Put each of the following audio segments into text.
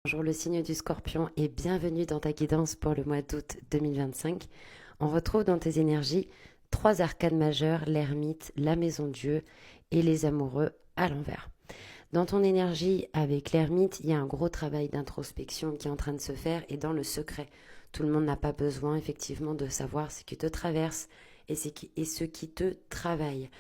Bonjour le signe du Scorpion et bienvenue dans ta guidance pour le mois d'août 2025. On retrouve dans tes énergies trois arcanes majeures, l'ermite, la maison Dieu et les amoureux à l'envers. Dans ton énergie avec l'ermite, il y a un gros travail d'introspection qui est en train de se faire et dans le secret. Tout le monde n'a pas besoin effectivement de savoir ce qui te traverse et ce qui te travaille.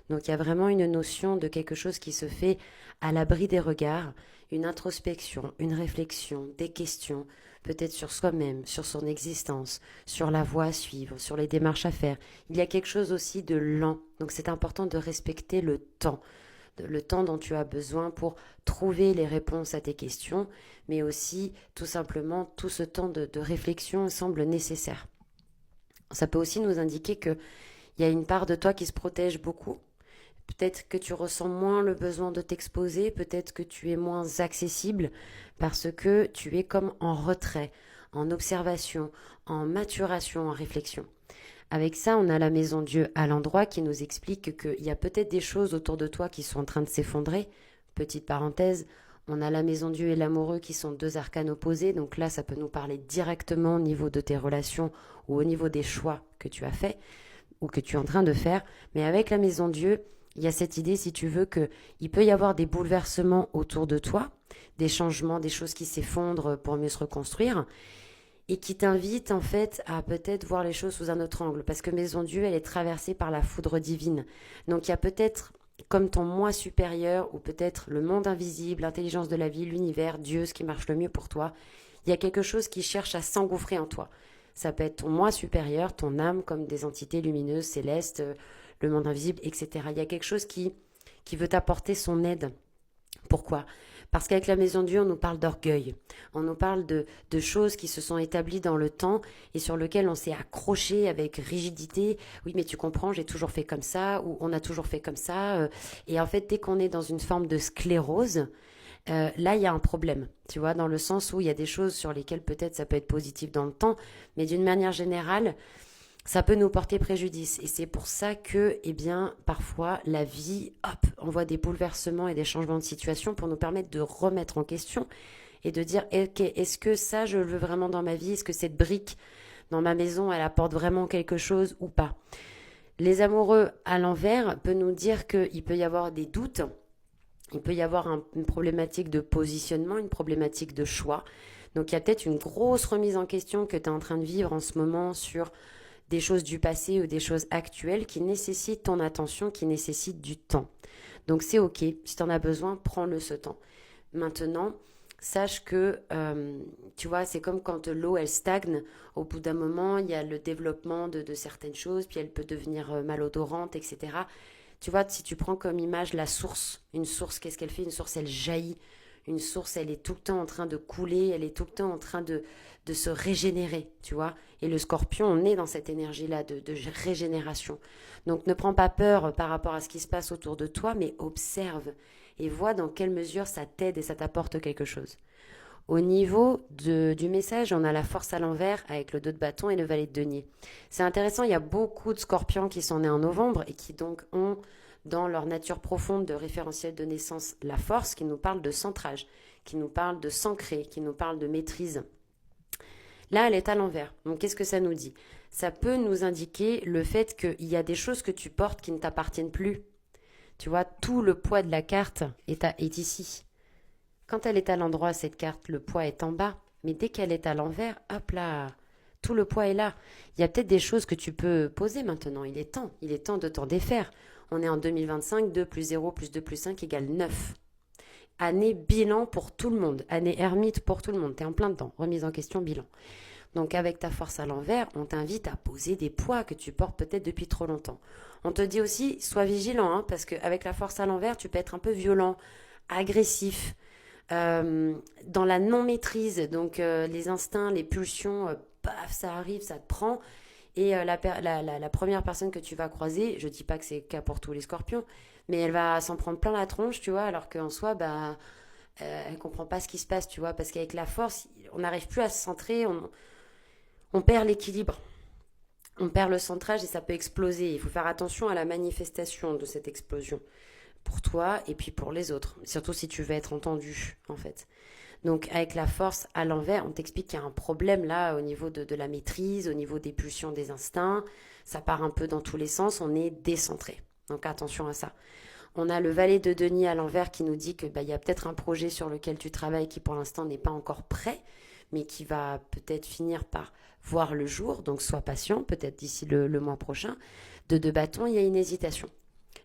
Donc il y a vraiment une notion de quelque chose qui se fait à l'abri des regards, une introspection, une réflexion, des questions, peut-être sur soi-même, sur son existence, sur la voie à suivre, sur les démarches à faire. Il y a quelque chose aussi de lent, donc c'est important de respecter le temps dont tu as besoin pour trouver les réponses à tes questions, mais aussi tout simplement tout ce temps de réflexion semble nécessaire. Ça peut aussi nous indiquer qu'il y a une part de toi qui se protège beaucoup. Peut-être que tu ressens moins le besoin de t'exposer, peut-être que tu es moins accessible parce que tu es comme en retrait, en observation, en maturation, en réflexion. Avec ça, on a la maison Dieu à l'endroit qui nous explique qu'il y a peut-être des choses autour de toi qui sont en train de s'effondrer. Petite parenthèse, on a la maison Dieu et l'amoureux qui sont deux arcanes opposés. Donc là, ça peut nous parler directement au niveau de tes relations ou au niveau des choix que tu as faits ou que tu es en train de faire. Mais avec la maison Dieu, il y a cette idée, si tu veux, qu'il peut y avoir des bouleversements autour de toi, des changements, des choses qui s'effondrent pour mieux se reconstruire et qui t'invite en fait à peut-être voir les choses sous un autre angle. Parce que Maison Dieu, elle est traversée par la foudre divine. Donc il y a peut-être comme ton moi supérieur, ou peut-être le monde invisible, l'intelligence de la vie, l'univers, Dieu, ce qui marche le mieux pour toi, il y a quelque chose qui cherche à s'engouffrer en toi. Ça peut être ton moi supérieur, ton âme, comme des entités lumineuses, célestes, le monde invisible, etc. Il y a quelque chose qui veut t'apporter son aide. Pourquoi? Parce qu'avec la maison Dieu, on nous parle d'orgueil. On nous parle de choses qui se sont établies dans le temps et sur lesquelles on s'est accroché avec rigidité. Oui, mais tu comprends, j'ai toujours fait comme ça, ou on a toujours fait comme ça. Et en fait, dès qu'on est dans une forme de sclérose, là, il y a un problème, tu vois, dans le sens où il y a des choses sur lesquelles peut-être ça peut être positif dans le temps, mais d'une manière générale, ça peut nous porter préjudice. Et c'est pour ça que, eh bien, parfois, la vie, hop, on voit des bouleversements et des changements de situation pour nous permettre de remettre en question et de dire, ok, est-ce que ça, je le veux vraiment dans ma vie? Est-ce que cette brique dans ma maison, elle apporte vraiment quelque chose ou pas? Les amoureux à l'envers peut nous dire qu'il peut y avoir des doutes, il peut y avoir une problématique de positionnement, une problématique de choix. Donc il y a peut-être une grosse remise en question que tu es en train de vivre en ce moment sur des choses du passé ou des choses actuelles qui nécessitent ton attention, qui nécessitent du temps. Donc c'est ok, si tu en as besoin, prends-le ce temps. Maintenant, sache que, tu vois, c'est comme quand l'eau, elle stagne, au bout d'un moment, il y a le développement de certaines choses, puis elle peut devenir malodorante, etc. Tu vois, si tu prends comme image la source, une source, qu'est-ce qu'elle fait? Une source, elle jaillit. Une source, elle est tout le temps en train de couler, elle est tout le temps en train de se régénérer, tu vois. Et le scorpion, on est dans cette énergie-là de régénération. Donc ne prends pas peur par rapport à ce qui se passe autour de toi, mais observe et vois dans quelle mesure ça t'aide et ça t'apporte quelque chose. Au niveau du message, on a la force à l'envers avec le 2 de bâton et le valet de denier. C'est intéressant, il y a beaucoup de scorpions qui sont nés en novembre et qui donc ont dans leur nature profonde de référentiel de naissance la force qui nous parle de centrage, qui nous parle de s'ancrer, qui nous parle de maîtrise. Là, elle est à l'envers. Donc, qu'est-ce que ça nous dit? Ça peut nous indiquer le fait qu'il y a des choses que tu portes qui ne t'appartiennent plus. Tu vois, tout le poids de la carte est ici. Quand elle est à l'endroit, cette carte, le poids est en bas. Mais dès qu'elle est à l'envers, hop là, tout le poids est là. Il y a peut-être des choses que tu peux poser maintenant. Il est temps de t'en défaire. On est en 2025, 2 plus 0 plus 2 plus 5 égale 9. Année bilan pour tout le monde. Année ermite pour tout le monde. T'es en plein dedans. Remise en question, bilan. Donc avec ta force à l'envers, on t'invite à poser des poids que tu portes peut-être depuis trop longtemps. On te dit aussi, sois vigilant, hein, parce qu'avec la force à l'envers, tu peux être un peu violent, agressif, dans la non-maîtrise. Donc les instincts, les pulsions, paf, ça arrive, ça te prend. Et la première personne que tu vas croiser, je dis pas que c'est le cas pour tous les scorpions, mais elle va s'en prendre plein la tronche, tu vois, alors qu'en soi, bah, elle comprend pas ce qui se passe, tu vois, parce qu'avec la force, on n'arrive plus à se centrer, on perd l'équilibre, on perd le centrage et ça peut exploser. Il faut faire attention à la manifestation de cette explosion pour toi et puis pour les autres, surtout si tu veux être entendu, en fait. Donc avec la force à l'envers, on t'explique qu'il y a un problème là au niveau de la maîtrise, au niveau des pulsions, des instincts. Ça part un peu dans tous les sens, on est décentré. Donc attention à ça. On a le valet de denier à l'envers qui nous dit que y a peut-être un projet sur lequel tu travailles qui pour l'instant n'est pas encore prêt, mais qui va peut-être finir par voir le jour. Donc sois patient, peut-être d'ici le mois prochain. De deux bâtons, il y a une hésitation.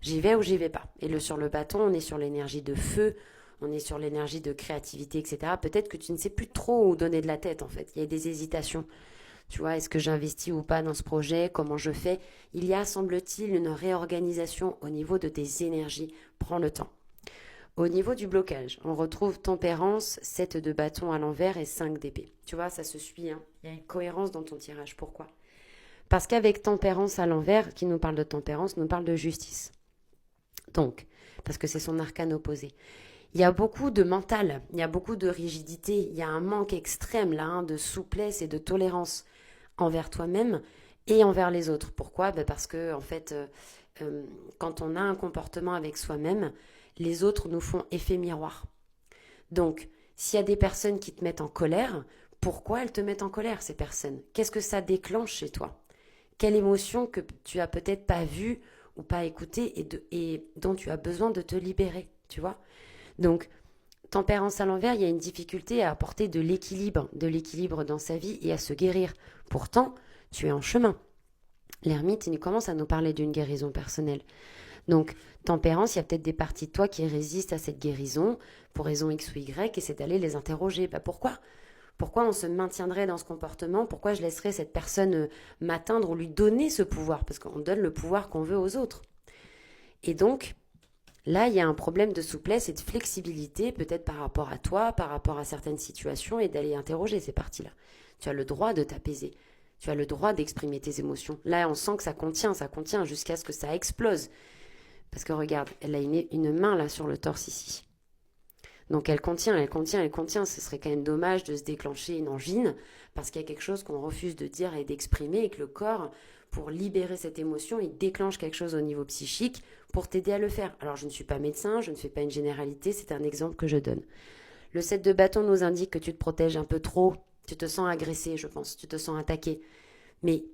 J'y vais ou j'y vais pas. Et sur le bâton, on est sur l'énergie de feu, on est sur l'énergie de créativité, etc. Peut-être que tu ne sais plus trop où donner de la tête en fait. Il y a des hésitations. Tu vois, est-ce que j'investis ou pas dans ce projet? Comment je fais? Il y a, semble-t-il, une réorganisation au niveau de tes énergies. Prends le temps. Au niveau du blocage, on retrouve tempérance, 7 de bâton à l'envers et 5 d'épée. Tu vois, ça se suit, hein. Il y a une cohérence dans ton tirage. Pourquoi? Parce qu'avec tempérance à l'envers, qui nous parle de tempérance, nous parle de justice. Donc, parce que c'est son arcane opposé. Il y a beaucoup de mental, il y a beaucoup de rigidité, il y a un manque extrême là, hein, de souplesse et de tolérance envers toi-même et envers les autres. Pourquoi? Parce que en fait, quand on a un comportement avec soi-même, les autres nous font effet miroir. Donc, s'il y a des personnes qui te mettent en colère, pourquoi elles te mettent en colère, ces personnes? Qu'est-ce que ça déclenche chez toi? Quelle émotion que tu as peut-être pas vue ou pas écoutée et dont tu as besoin de te libérer, tu vois? Donc, tempérance à l'envers, il y a une difficulté à apporter de l'équilibre dans sa vie et à se guérir. Pourtant, tu es en chemin. L'ermite, il commence à nous parler d'une guérison personnelle. Donc, tempérance, il y a peut-être des parties de toi qui résistent à cette guérison pour raison X ou Y et c'est d'aller les interroger. Pourquoi? Pourquoi on se maintiendrait dans ce comportement? Pourquoi je laisserais cette personne m'atteindre ou lui donner ce pouvoir? Parce qu'on donne le pouvoir qu'on veut aux autres. Et donc, là, il y a un problème de souplesse et de flexibilité, peut-être par rapport à toi, par rapport à certaines situations, et d'aller interroger ces parties-là. Tu as le droit de t'apaiser. Tu as le droit d'exprimer tes émotions. Là, on sent que ça contient, jusqu'à ce que ça explose. Parce que regarde, elle a une main là sur le torse ici. Donc elle contient. Ce serait quand même dommage de se déclencher une angine, parce qu'il y a quelque chose qu'on refuse de dire et d'exprimer, et que le corps, pour libérer cette émotion, il déclenche quelque chose au niveau psychique pour t'aider à le faire. Alors je ne suis pas médecin, je ne fais pas une généralité, c'est un exemple que je donne. Le 7 de bâton nous indique que tu te protèges un peu trop, tu te sens agressé, je pense, tu te sens attaqué. Mais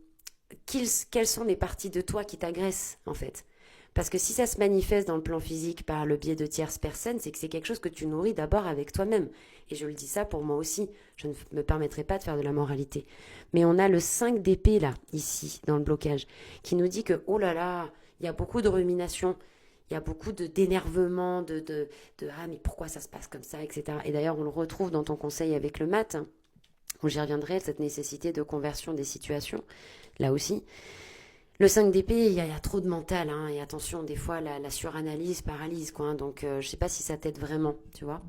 quelles sont les parties de toi qui t'agressent, en fait? Parce que si ça se manifeste dans le plan physique par le biais de tierces personnes, c'est que c'est quelque chose que tu nourris d'abord avec toi-même. Et je le dis ça pour moi aussi, je ne me permettrai pas de faire de la moralité. Mais on a le 5 d'épée là, ici, dans le blocage, qui nous dit que, oh là là, il y a beaucoup de rumination, il y a beaucoup d'énervement, ah mais pourquoi ça se passe comme ça, etc. Et d'ailleurs, on le retrouve dans ton conseil avec le mat, hein, où j'y reviendrai, cette nécessité de conversion des situations, là aussi. Le 5 d'épée, il y a trop de mental, hein, et attention, des fois, la suranalyse paralyse, quoi. Hein, donc, je sais pas si ça t'aide vraiment, tu vois.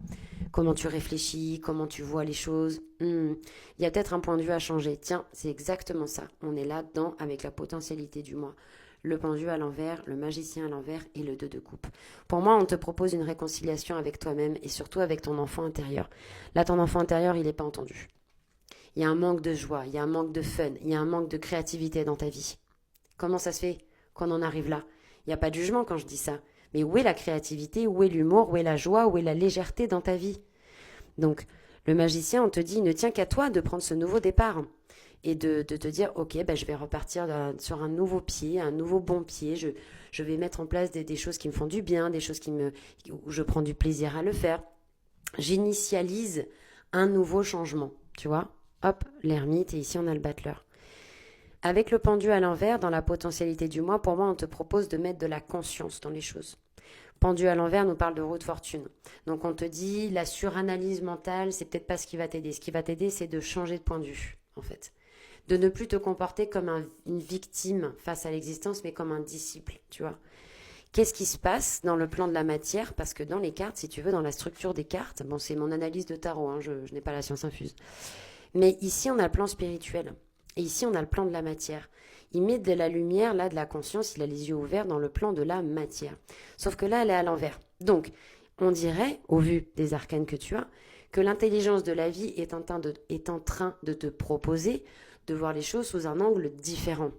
Comment tu réfléchis, comment tu vois les choses. Il y a peut-être un point de vue à changer. Tiens, c'est exactement ça. On est là-dedans avec la potentialité du moi. Le pendu à l'envers, le magicien à l'envers et le 2 de coupe. Pour moi, on te propose une réconciliation avec toi-même et surtout avec ton enfant intérieur. Là, ton enfant intérieur, il n'est pas entendu. Il y a un manque de joie, il y a un manque de fun, il y a un manque de créativité dans ta vie. Comment ça se fait qu'on en arrive là? Il n'y a pas de jugement quand je dis ça. Mais où est la créativité? Où est l'humour? Où est la joie? Où est la légèreté dans ta vie? Donc, le magicien, on te dit, il ne tient qu'à toi de prendre ce nouveau départ et de te dire, ok, je vais repartir sur un nouveau pied, un nouveau bon pied. Je vais mettre en place des choses qui me font du bien, des choses où je prends du plaisir à le faire. J'initialise un nouveau changement, tu vois? Hop, l'ermite, et ici on a le battleur. Avec le pendu à l'envers, dans la potentialité du moi, pour moi, on te propose de mettre de la conscience dans les choses. Pendu à l'envers nous parle de roue de fortune. Donc on te dit, la suranalyse mentale, c'est peut-être pas ce qui va t'aider. Ce qui va t'aider, c'est de changer de point de vue, en fait. De ne plus te comporter comme une victime face à l'existence, mais comme un disciple, tu vois. Qu'est-ce qui se passe dans le plan de la matière? Parce que dans les cartes, si tu veux, dans la structure des cartes, bon, c'est mon analyse de tarot, hein, je n'ai pas la science infuse. Mais ici, on a le plan spirituel. Et ici, on a le plan de la matière. Il met de la lumière, là, de la conscience, il a les yeux ouverts dans le plan de la matière. Sauf que là, elle est à l'envers. Donc, on dirait, au vu des arcanes que tu as, que l'intelligence de la vie est en train de te proposer de voir les choses sous un angle différent.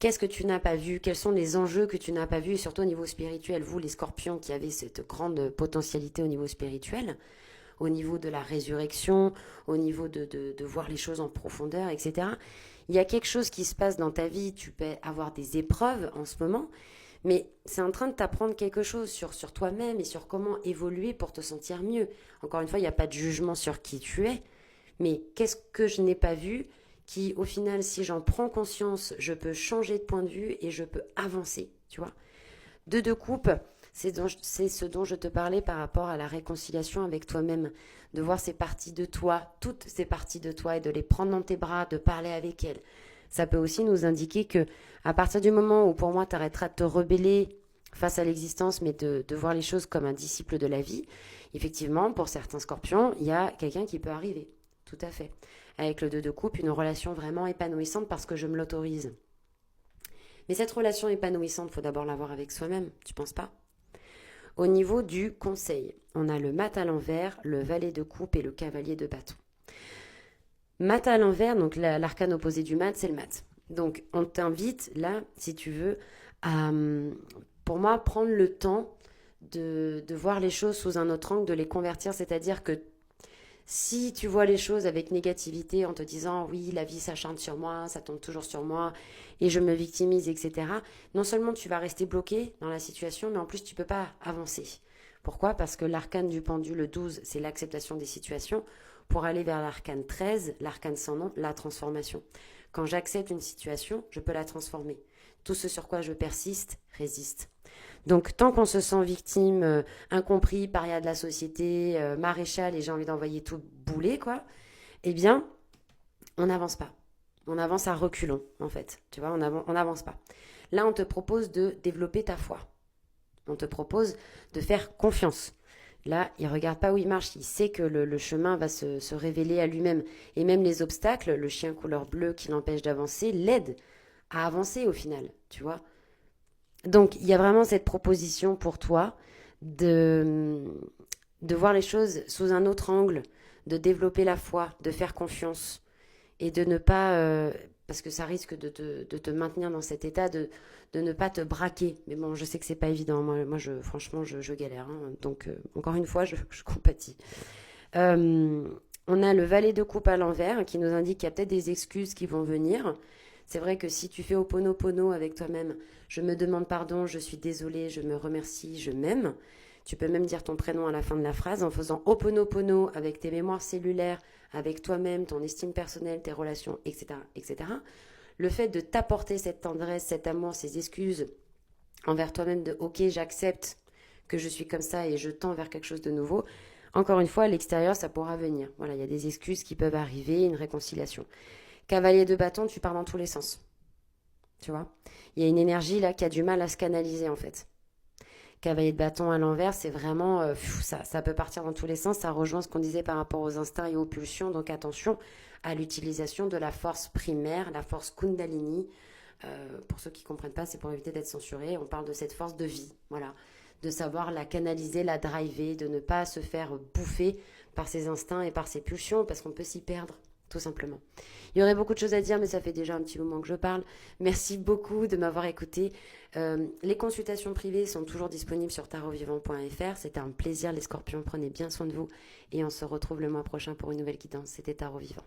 Qu'est-ce que tu n'as pas vu? Quels sont les enjeux que tu n'as pas vus? Et surtout au niveau spirituel, vous, les scorpions qui avez cette grande potentialité au niveau spirituel, au niveau de la résurrection, au niveau de voir les choses en profondeur, etc. Il y a quelque chose qui se passe dans ta vie, tu peux avoir des épreuves en ce moment, mais c'est en train de t'apprendre quelque chose sur toi-même et sur comment évoluer pour te sentir mieux. Encore une fois, il n'y a pas de jugement sur qui tu es, mais qu'est-ce que je n'ai pas vu qui, au final, si j'en prends conscience, je peux changer de point de vue et je peux avancer, tu vois. Deux coupe, c'est ce dont je te parlais par rapport à la réconciliation avec toi-même, de voir ces parties de toi, toutes ces parties de toi et de les prendre dans tes bras, de parler avec elles. Ça peut aussi nous indiquer que à partir du moment où pour moi tu arrêteras de te rebeller face à l'existence, mais de voir les choses comme un disciple de la vie, effectivement, pour certains scorpions, il y a quelqu'un qui peut arriver. Tout à fait. Avec le 2 de coupe, une relation vraiment épanouissante parce que je me l'autorise. Mais cette relation épanouissante, il faut d'abord l'avoir avec soi-même, tu penses pas? Au niveau du conseil, on a le mat à l'envers, le valet de coupe et le cavalier de bâton. Mat à l'envers, donc l'arcane opposé du mat, c'est le mat. Donc on t'invite là, si tu veux, à, pour moi, prendre le temps de voir les choses sous un autre angle, de les convertir, c'est-à-dire que si tu vois les choses avec négativité en te disant oui, la vie s'acharne sur moi, ça tombe toujours sur moi et je me victimise, etc., non seulement tu vas rester bloqué dans la situation, mais en plus tu ne peux pas avancer. Pourquoi? Parce que l'arcane du pendule, le 12, c'est l'acceptation des situations. Pour aller vers l'arcane 13, l'arcane sans nom, la transformation. Quand j'accepte une situation, je peux la transformer. Tout ce sur quoi je persiste, résiste. Donc tant qu'on se sent victime, incompris, paria de la société, maréchal et j'ai envie d'envoyer tout bouler, quoi, eh bien, on n'avance pas. On avance à reculons, en fait. Tu vois, on n'avance pas. Là, on te propose de développer ta foi. On te propose de faire confiance. Là, il ne regarde pas où il marche, il sait que le chemin va se révéler à lui-même. Et même les obstacles, le chien couleur bleue qui l'empêche d'avancer, l'aide à avancer au final, tu vois. Donc, il y a vraiment cette proposition pour toi de voir les choses sous un autre angle, de développer la foi, de faire confiance et de ne pas, parce que ça risque de te maintenir dans cet état, de ne pas te braquer. Mais bon, je sais que c'est pas évident. Moi franchement, je galère. Hein. Donc, encore une fois, je compatis. On a le valet de coupe à l'envers qui nous indique qu'il y a peut-être des excuses qui vont venir. C'est vrai que si tu fais Ho'oponopono avec toi-même, je me demande pardon, je suis désolée, je me remercie, je m'aime. Tu peux même dire ton prénom à la fin de la phrase en faisant Ho'oponopono avec tes mémoires cellulaires, avec toi-même, ton estime personnelle, tes relations, etc., etc. Le fait de t'apporter cette tendresse, cet amour, ces excuses envers toi-même de OK, j'accepte que je suis comme ça et je tends vers quelque chose de nouveau. Encore une fois, à l'extérieur, ça pourra venir. Voilà, il y a des excuses qui peuvent arriver, une réconciliation. Cavalier de bâton, tu pars dans tous les sens. Tu vois? Il y a une énergie là qui a du mal à se canaliser en fait. Cavalier de bâton à l'envers, c'est vraiment... ça peut partir dans tous les sens. Ça rejoint ce qu'on disait par rapport aux instincts et aux pulsions. Donc attention à l'utilisation de la force primaire, la force Kundalini. Pour ceux qui ne comprennent pas, c'est pour éviter d'être censuré. On parle de cette force de vie. Voilà. De savoir la canaliser, la driver, de ne pas se faire bouffer par ses instincts et par ses pulsions parce qu'on peut s'y perdre. Tout simplement. Il y aurait beaucoup de choses à dire, mais ça fait déjà un petit moment que je parle. Merci beaucoup de m'avoir écouté. Les consultations privées sont toujours disponibles sur tarotvivant.fr. C'était un plaisir, les scorpions. Prenez bien soin de vous. Et on se retrouve le mois prochain pour une nouvelle guidance. C'était Tarot Vivant.